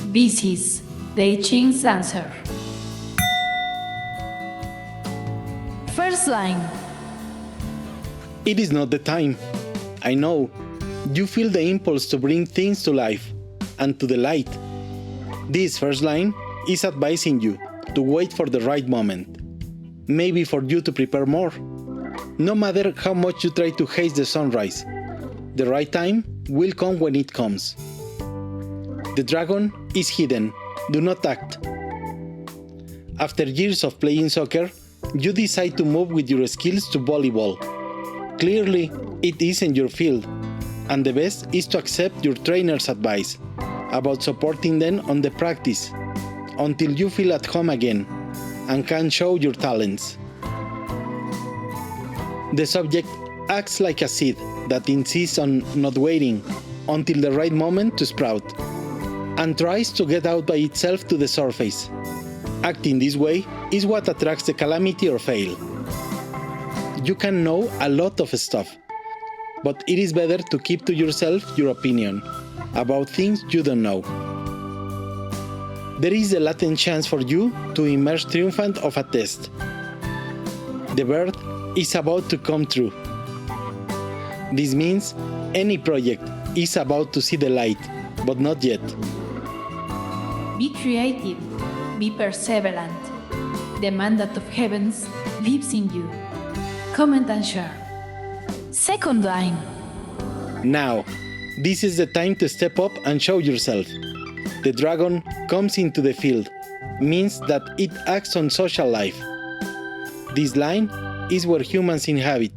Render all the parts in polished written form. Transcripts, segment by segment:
This is the I Ching's answer. First line. It is not the time. I know. You feel the impulse to bring things to life and to the light. This first line is advising you to wait for the right moment. Maybe for you to prepare more. No matter how much you try to haste the sunrise, the right time will come when it comes. The dragon is hidden. Do not act. After years of playing soccer, you decide to move with your skills to volleyball. Clearly, it isn't your field, and the best is to accept your trainer's advice about supporting them on the practice until you feel at home again and can show your talents. The subject acts like a seed that insists on not waiting until the right moment to sprout, and tries to get out by itself to the surface. Acting this way is what attracts the calamity or fail. You can know a lot of stuff, but it is better to keep to yourself your opinion about things you don't know. There is a latent chance for you to emerge triumphant of a test. The bird is about to come true. This means any project is about to see the light, but not yet. Be creative. Be perseverant. The mandate of heavens lives in you. Comment and share. Second line. Now, this is the time to step up and show yourself. The dragon comes into the field, means that it acts on social life. This line is where humans inhabit.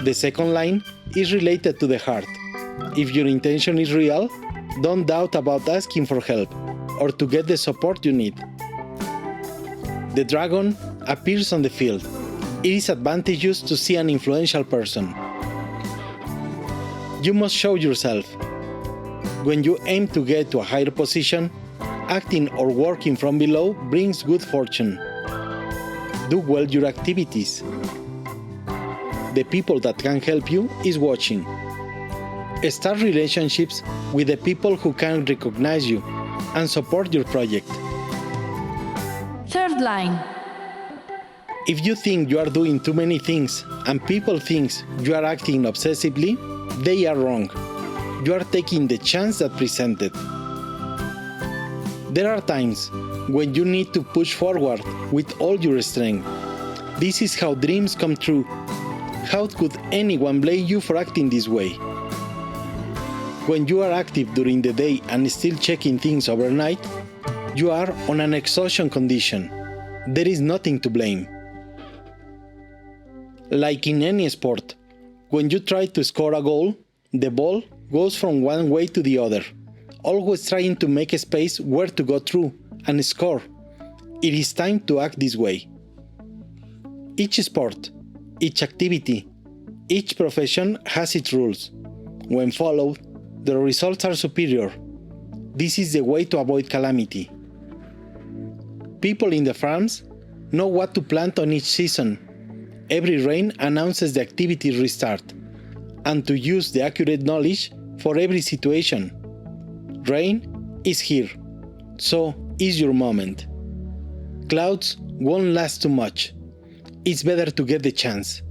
The second line is related to the heart. If your intention is real, don't doubt about asking for help or to get the support you need. The dragon appears on the field. It is advantageous to see an influential person. You must show yourself. When you aim to get to a higher position, acting or working from below brings good fortune. Do well your activities. The people that can help you is watching. Start relationships with the people who can recognize you and support your project. Third line. If you think you are doing too many things and people think you are acting obsessively, they are wrong. You are taking the chance that presented. There are times when you need to push forward with all your strength. This is how dreams come true. How could anyone blame you for acting this way? When you are active during the day and still checking things overnight, you are on an exhaustion condition. There is nothing to blame. Like in any sport, when you try to score a goal, the ball goes from one way to the other, always trying to make a space where to go through and score. It is time to act this way. Each sport, each activity, each profession has its rules. When followed, the results are superior. This is the way to avoid calamity. People in the farms know what to plant on each season. Every rain announces the activity restart, and to use the accurate knowledge for every situation. Rain is here, so is your moment. Clouds won't last too much. It's better to get the chance.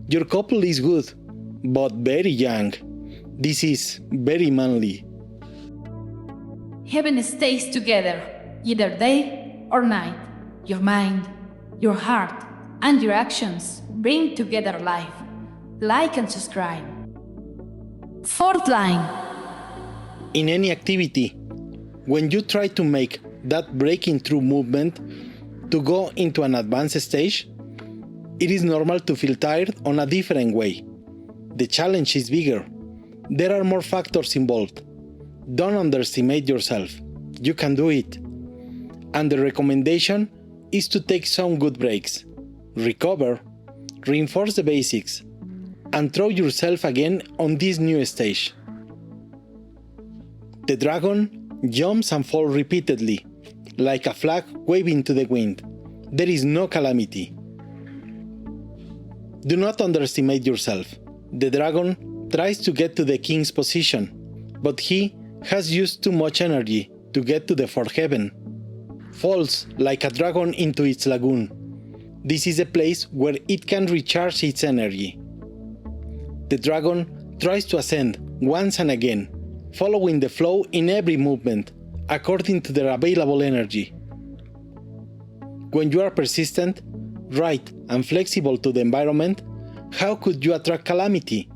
Your couple is good, but very young. This is very manly. Heaven stays together, either day or night. Your mind, your heart, and your actions bring together life. Like and subscribe. Fourth line. In any activity, when you try to make that breaking through movement to go into an advanced stage, it is normal to feel tired on a different way. The challenge is bigger. There are more factors involved. Don't underestimate yourself. You can do it. And the recommendation is to take some good breaks, recover, reinforce the basics, and throw yourself again on this new stage. The dragon jumps and falls repeatedly, like a flag waving to the wind. There is no calamity. Do not underestimate yourself. The dragon tries to get to the king's position, but he has used too much energy to get to the fourth heaven, falls like a dragon into its lagoon. This is a place where it can recharge its energy. The dragon tries to ascend once and again, following the flow in every movement, according to their available energy. When you are persistent, right, and flexible to the environment, how could you attract calamity?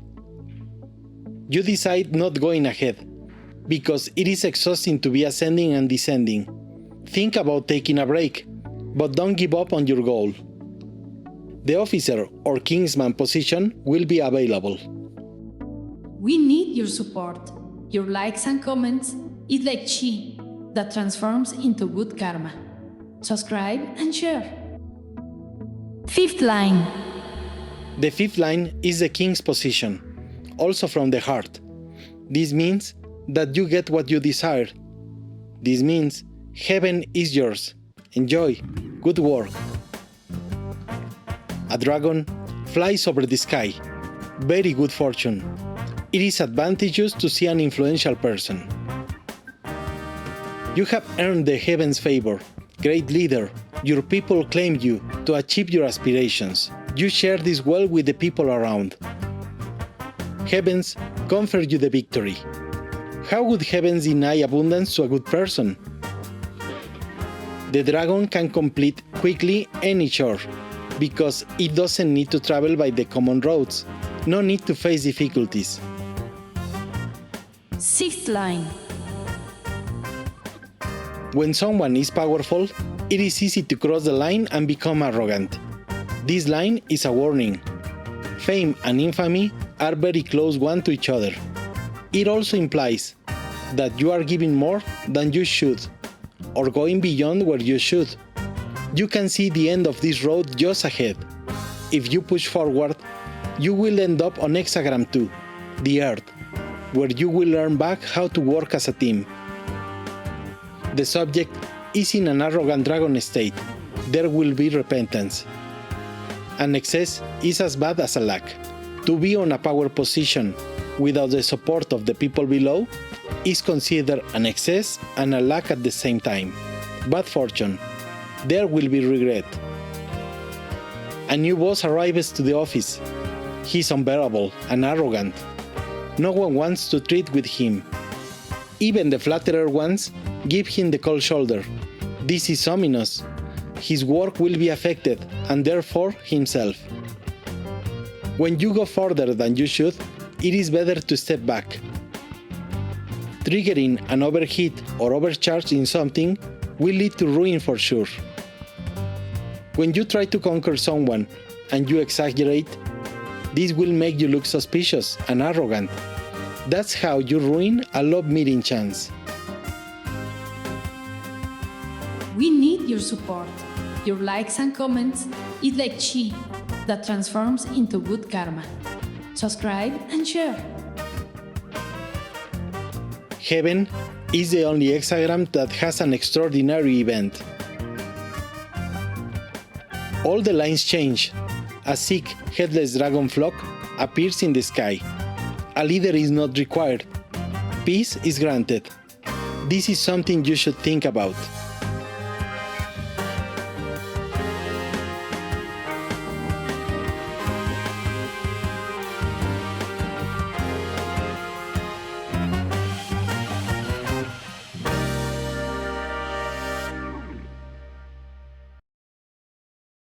You decide not going ahead, because it is exhausting to be ascending and descending. Think about taking a break, but don't give up on your goal. The officer or kingsman position will be available. We need your support. Your likes and comments is like chi that transforms into good karma. Subscribe and share. Fifth line. The fifth line is the king's position, also from the heart. This means that you get what you desire. This means heaven is yours. Enjoy. Good work. A dragon flies over the sky. Very good fortune. It is advantageous to see an influential person. You have earned the heaven's favor. Great leader, your people claim you to achieve your aspirations. You share this well with the people around. Heavens confer you the victory. How would heavens deny abundance to a good person? The dragon can complete quickly any chore, because it doesn't need to travel by the common roads. No need to face difficulties. Sixth line. When someone is powerful, it is easy to cross the line and become arrogant. This line is a warning. Fame and infamy are very close one to each other. It also implies that you are giving more than you should, or going beyond where you should. You can see the end of this road just ahead. If you push forward, you will end up on Hexagram 2, the Earth, where you will learn back how to work as a team. The subject is in an arrogant dragon state. There will be repentance. An excess is as bad as a lack. To be on a power position without the support of the people below is considered an excess and a lack at the same time. Bad fortune. There will be regret. A new boss arrives to the office. He is unbearable and arrogant. No one wants to treat with him. Even the flatterer ones give him the cold shoulder. This is ominous. His work will be affected, and therefore himself. When you go further than you should, it is better to step back. Triggering an overheat or overcharge in something will lead to ruin for sure. When you try to conquer someone and you exaggerate, this will make you look suspicious and arrogant. That's how you ruin a love meeting chance. We need your support. Your likes and comments is like chi that transforms into good karma. Subscribe and share. Heaven is the only hexagram that has an extraordinary event. All the lines change. A sick, headless dragon flock appears in the sky. A leader is not required. Peace is granted. This is something you should think about.